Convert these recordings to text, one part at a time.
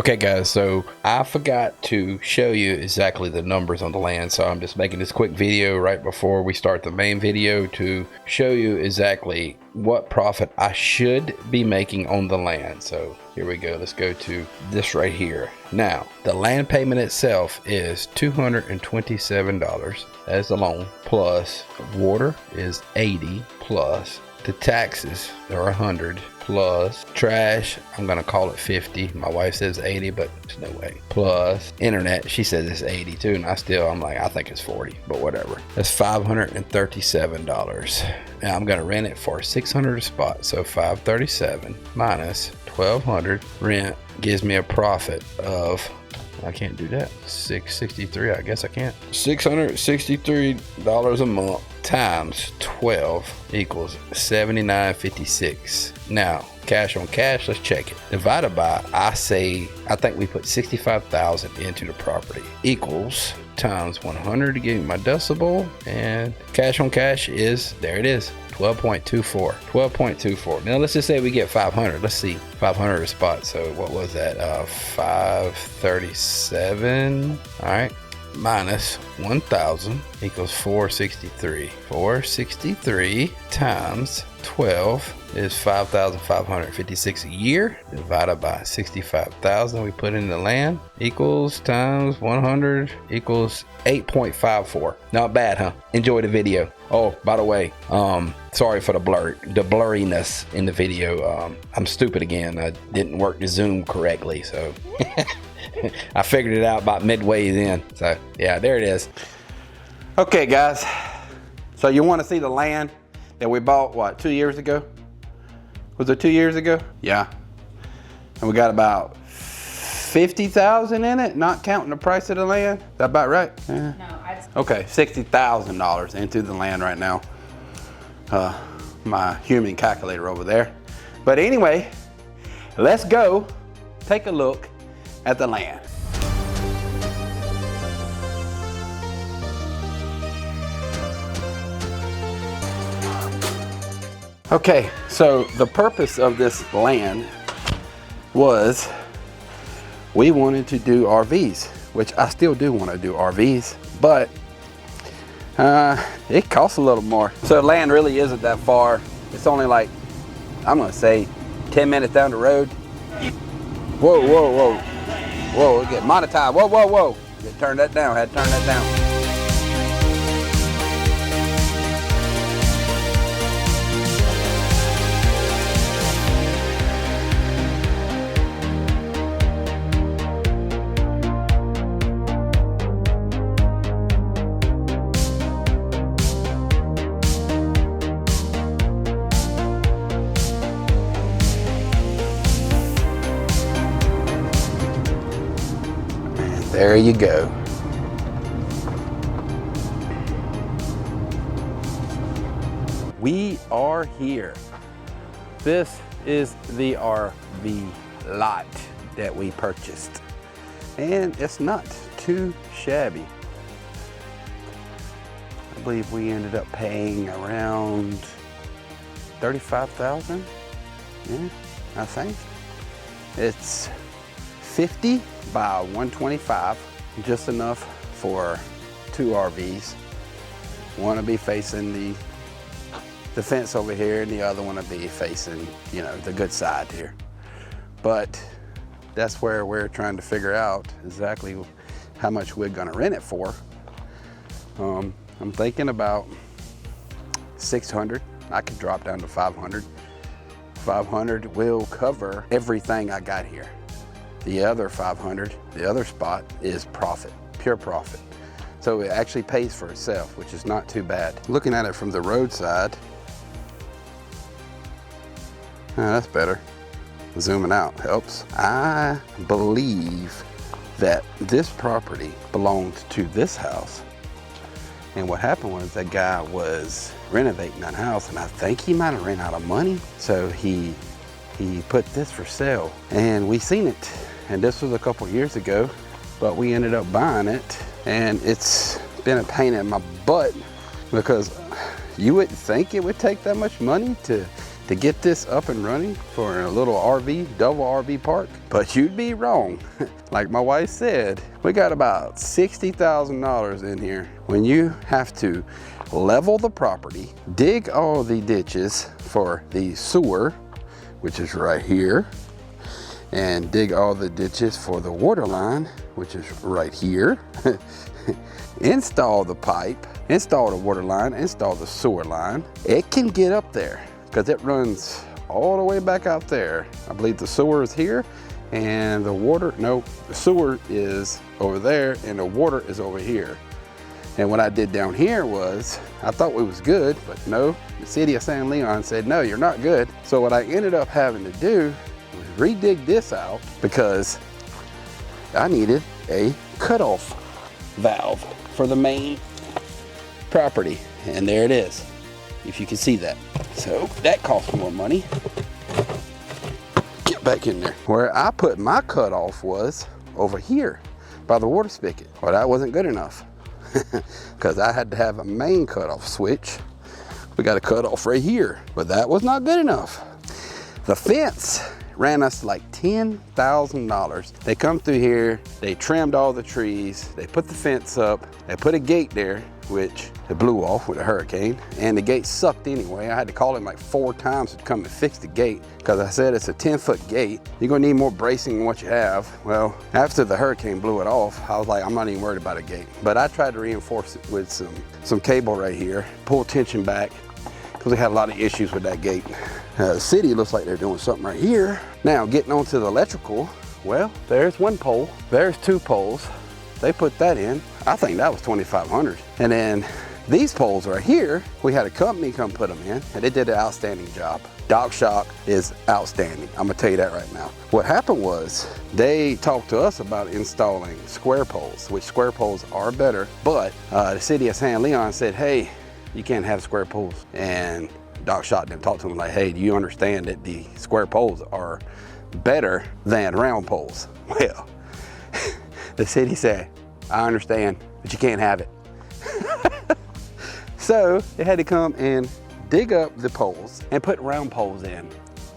Okay guys, so I forgot to show you exactly the numbers on the land, so I'm just making this quick video right before we start the main video to show you exactly what profit I should be making on the land. So here we go, let's go to this right here. Now the land payment itself is $227 as the loan, plus water is $80, plus the taxes are 100, plus trash, I'm gonna call it 50. My wife says 80, but there's no way. Plus internet, she says it's 80 too, and I'm like, I think it's 40, but whatever. That's $537. Now I'm gonna rent it for 600 a spot, so 537 minus 1200 rent gives me a profit of, I can't do that, 663. I guess I can't. $663 a month times 12 equals $79.56. Now cash on cash, let's check it. Divided by, I think we put 65,000 into the property, equals times 100 to give me my decibel, and cash on cash is, there it is, 12.24. 12.24. Now let's just say we get 500. Let's see, 500 a spot. So what was that? 537. All right, minus 1,000 equals 463. 463 times 12 is 5,556 a year, divided by 65,000 we put in the land, equals times 100 equals 8.54. Not bad, huh? Enjoy the video. Oh, by the way, sorry for the blurriness in the video. I'm stupid again. I didn't work the Zoom correctly, so I figured it out about midway in. So yeah, there it is. Okay guys, so you want to see the land that we bought, what, 2 years ago? Was it 2 years ago? Yeah. And we got about 50,000 in it, not counting the price of the land. Is that about right? Yeah. No, okay, $60,000 into the land right now. My human calculator over there. But anyway, let's go take a look at the land. Okay, so the purpose of this land was we wanted to do RVs, which I still do want to do RVs, but it costs a little more. So the land really isn't that far. It's only like, I'm gonna say 10 minutes down the road. Whoa, whoa, whoa. Whoa, it get monetized. Whoa, whoa, whoa. Turn that down, had to turn that down. There you go. We are here. This is the RV lot that we purchased, and it's not too shabby. I believe we ended up paying around $35,000. Yeah, I think. It's 50 by 125, just enough for 2 RVs. One will be facing the fence over here, and the other one will be facing, you know, the good side here. But that's where we're trying to figure out exactly how much we're gonna rent it for. I'm thinking about 600. I could drop down to 500. 500 will cover everything I got here. The other 500, the other spot, is profit, pure profit. So it actually pays for itself, which is not too bad. Looking at it from the roadside, that's better. Zooming out helps. I believe that this property belonged to this house. And what happened was that guy was renovating that house, and I think he might have ran out of money. So he put this for sale, and we seen it. And this was a couple years ago, but we ended up buying it, and it's been a pain in my butt because you wouldn't think it would take that much money to to get this up and running for a little RV, double RV park, but you'd be wrong. Like my wife said, we got about $60,000 in here when you have to level the property, dig all the ditches for the sewer, which is right here, and dig all the ditches for the water line, which is right here. Install the pipe, install the water line, install the sewer line. It can get up there because it runs all the way back out there. I believe the sewer is here and the sewer is over there and the water is over here. And what I did down here was, I thought we was good, but no, the city of San Leon said, no, you're not good. So what I ended up having to do was redig this out because I needed a cutoff valve for the main property. And there it is, if you can see that. So that cost more money. Get back in there. Where I put my cutoff was over here by the water spigot. Well, that wasn't good enough because I had to have a main cutoff switch. We got a cutoff right here, but that was not good enough. The fence ran us like $10,000. They come through here, they trimmed all the trees, they put the fence up, they put a gate there, which it blew off with a hurricane, and the gate sucked anyway. I had to call him like 4 times to come and fix the gate because I said it's a 10-foot gate. You're gonna need more bracing than what you have. Well, after the hurricane blew it off, I was like, I'm not even worried about a gate. But I tried to reinforce it with some cable right here, pull tension back, because we had a lot of issues with that gate. The city looks like they're doing something right here. Now, getting onto the electrical, well, there's 1 pole, there's 2 poles. They put that in. I think that was $2,500. And then these poles right here, we had a company come put them in, and they did an outstanding job. Dock Shock is outstanding. I'm gonna tell you that right now. What happened was they talked to us about installing square poles, which square poles are better, but the city of San Leon said, hey, you can't have square poles. And Doc Shot them talked to him like, hey, do you understand that the square poles are better than round poles? Well, the city said, I understand, but you can't have it. So they had to come and dig up the poles and put round poles in.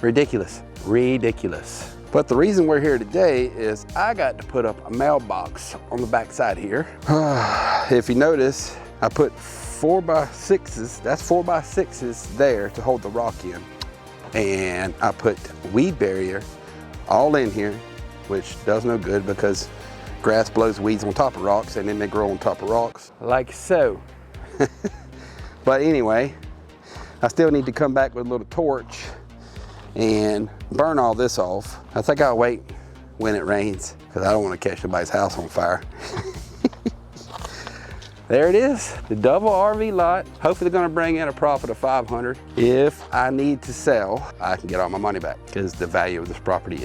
Ridiculous, ridiculous. But the reason we're here today is I got to put up a mailbox on the back side here. If you notice, I put 4x6s, that's 4x6s there to hold the rock in. And I put weed barrier all in here, which does no good because grass blows weeds on top of rocks and then they grow on top of rocks, like so. But anyway, I still need to come back with a little torch and burn all this off. I think I'll wait when it rains because I don't want to catch anybody's house on fire. There it is, the double RV lot. Hopefully they're gonna bring in a profit of $500. If I need to sell, I can get all my money back because the value of this property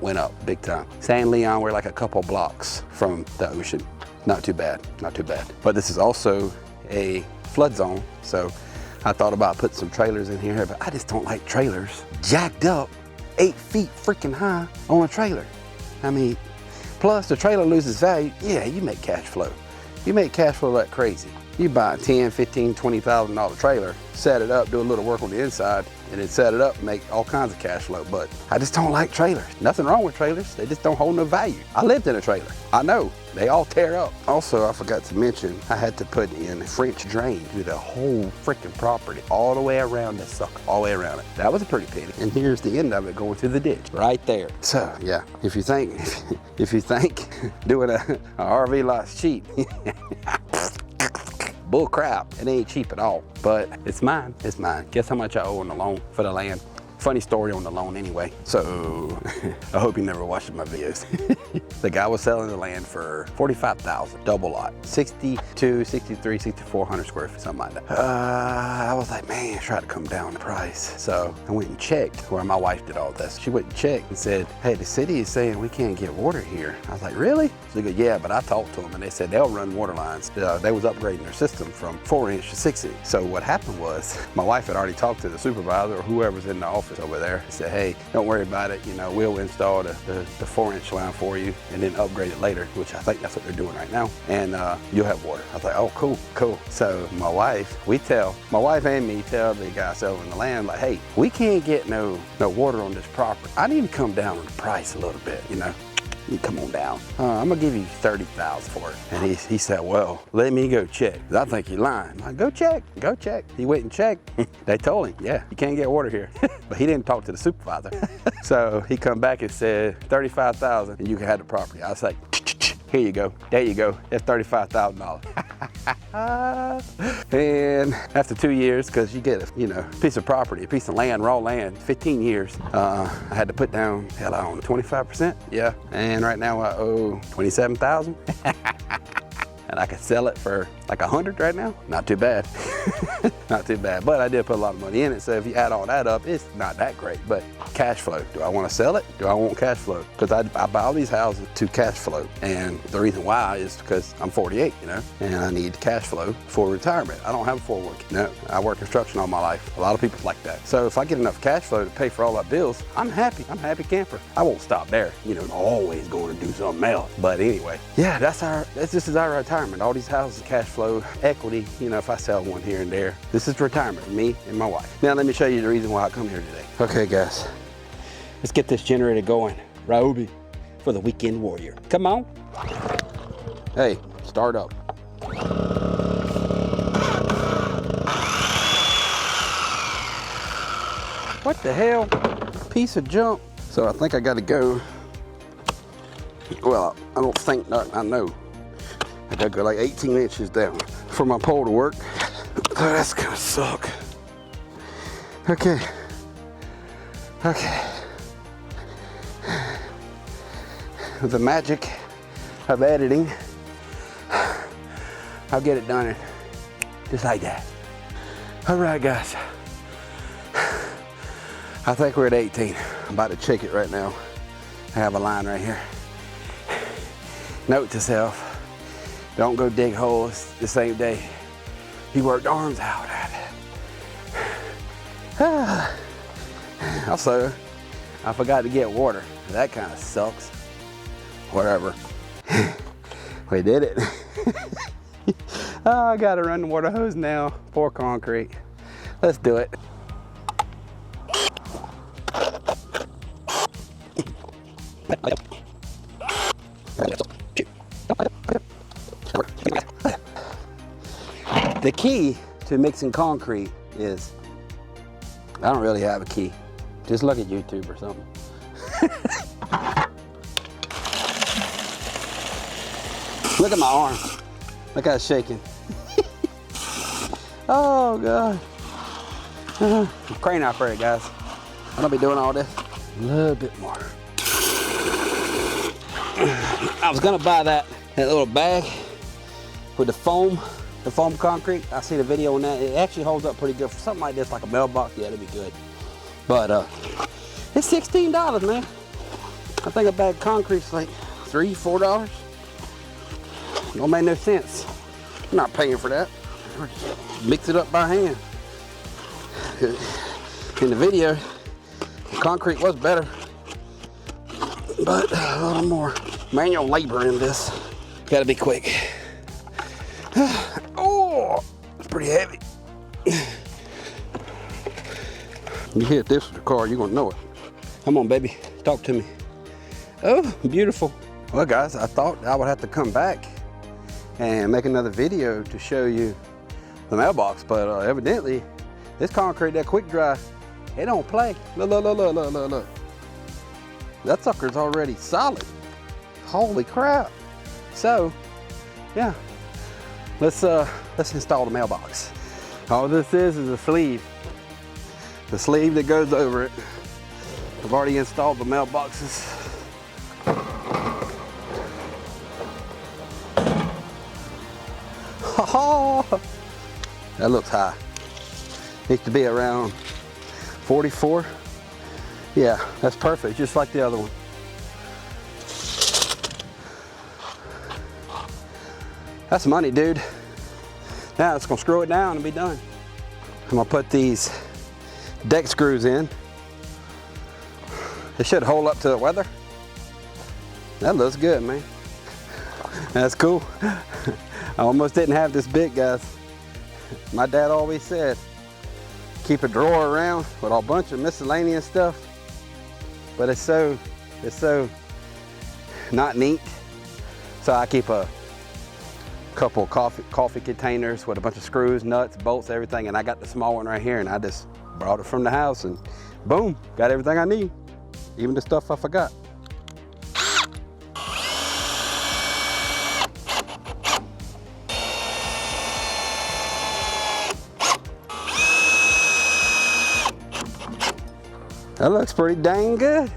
went up big time. San Leon, we're like a couple blocks from the ocean. Not too bad, not too bad. But this is also a flood zone, so I thought about putting some trailers in here, but I just don't like trailers jacked up 8 feet freaking high on a trailer. I mean, plus the trailer loses value. Yeah, you make cash flow. You make cash flow like crazy. You buy a $10,000, $15,000, $20,000 trailer, set it up, do a little work on the inside, and then set it up and make all kinds of cash flow. But I just don't like trailers. Nothing wrong with trailers. They just don't hold no value. I lived in a trailer. I know. They all tear up. Also, I forgot to mention, I had to put in a French drain through the whole freaking property, all the way around this sucker, all the way around it. That was a pretty pity. And here's the end of it going through the ditch, right there. So yeah, if you think doing a RV lot's cheap, bull crap, it ain't cheap at all. But it's mine, it's mine. Guess how much I owe on the loan for the land? Funny story on the loan anyway. So I hope you never watched my videos. The guy was selling the land for $45,000, double lot, 62, 63, 6,400 square feet, something like that. I was like, man, try to come down the price. So I went and checked where my wife did all this. She went and checked and said, hey, the city is saying we can't get water here. I was like, really? She goes, yeah, but I talked to them and they said they'll run water lines. They was upgrading their system from 4-inch to 6-inch. So what happened was my wife had already talked to the supervisor or whoever's in the office office over there. He said, hey, don't worry about it. You know, we'll install the 4-inch line for you and then upgrade it later, which I think that's what they're doing right now. And you'll have water. I was like, oh, cool, cool. So my wife and me tell the guy selling the land, like, hey, we can't get no water on this property. I need to come down on the price a little bit, you know. You come on down. I'm gonna give you $30,000 for it. And he said, well, let me go check. I think you're lying. I'm like, go check. He went and checked. They told him, yeah, you can't get water here. But he didn't talk to the supervisor. So he come back and said, $35,000 and you can have the property. I was like, here you go. There you go. That's $35,000. And after 2 years, because you get a piece of property, a piece of land, raw land, 15 years, I had to put down, hell, I own 25%. Yeah. And right now I owe $27,000. And I could sell it for like 100 right now. Not too bad. Not too bad. But I did put a lot of money in it. So if you add all that up, it's not that great. But cash flow. Do I want to sell it? Do I want cash flow? Because I buy all these houses to cash flow. And the reason why is because I'm 48, you know, and I need cash flow for retirement. I don't have a 401k. No, I work construction all my life. A lot of people's like that. So if I get enough cash flow to pay for all my bills, I'm happy. I'm a happy camper. I won't stop there. You know, I'm always going to do something else. But anyway, yeah, this is our retirement. All these houses, cash flow, equity, you know, if I sell one here and there. This is retirement for me and my wife. Now let me show you the reason why I come here today. Okay guys, let's get this generator going. Ryobi for the weekend warrior. Come on. Hey, start up. What the hell? Piece of junk. So I think I gotta go. Well, I don't think, I know. I gotta go like 18 inches down for my pole to work. Oh, that's gonna suck. Okay. The magic of editing, I'll get it done just like that. All right, guys. I think we're at 18. I'm about to check it right now. I have a line right here. Note to self, don't go dig holes the same day you worked arms out at it. Also, I forgot to get water. That kind of sucks. Whatever. We did it. Oh, I gotta run the water hose now. Pour concrete. Let's do it. The key to mixing concrete is, I don't really have a key. Just look at YouTube or something. Look at my arm. Look how it's shaking. Oh God. Crane operator, guys. I'm gonna be doing all this. A little bit more. I was gonna buy that little bag with the foam concrete. I see the video on that. It actually holds up pretty good for something like this, like a mailbox. Yeah, it'd be good. But it's $16, man. I think a bag of concrete's like $3, $4. Don't make no sense. I'm not paying for that. Mix it up by hand. In the video, the concrete was better, but a little more manual labor in this. Gotta be quick. Oh, it's pretty heavy. You hit this with the car, you're gonna know it. Come on, baby, talk to me. Oh, beautiful. Well, guys, I thought I would have to come back and make another video to show you the mailbox, but evidently, this concrete, that quick dry, it don't play. Look, look, look, look, look, look, look. That sucker's already solid. Holy crap. So, yeah, let's install the mailbox. All this is a sleeve. The sleeve that goes over it. I've already installed the mailboxes. That looks high. Needs to be around 44. Yeah, that's perfect, just like the other one. That's money, dude. Now it's gonna screw it down and be done. I'm gonna put these deck screws in. It should hold up to the weather. That looks good, man. That's cool. I almost didn't have this big, guys. My dad always said, keep a drawer around with a bunch of miscellaneous stuff, but it's so not neat. So I keep a couple coffee containers with a bunch of screws, nuts, bolts, everything, and I got the small one right here, and I just brought it from the house, and boom, got everything I need, even the stuff I forgot. That looks pretty dang good.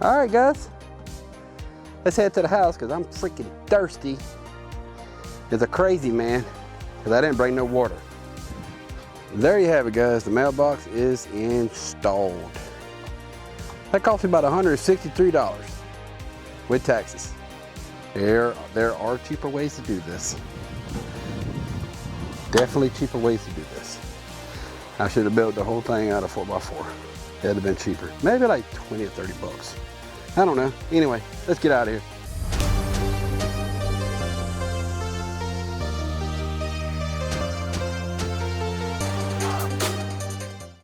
All right, guys, let's head to the house because I'm freaking thirsty. It's a crazy, man, because I didn't bring no water. There you have it, guys. The mailbox is installed. That cost me about $163 with taxes. There are cheaper ways to do this. Definitely cheaper ways to do this. I should have built the whole thing out of 4x4. It'd have been cheaper. Maybe like 20 or 30 bucks. I don't know. Anyway, let's get out of here.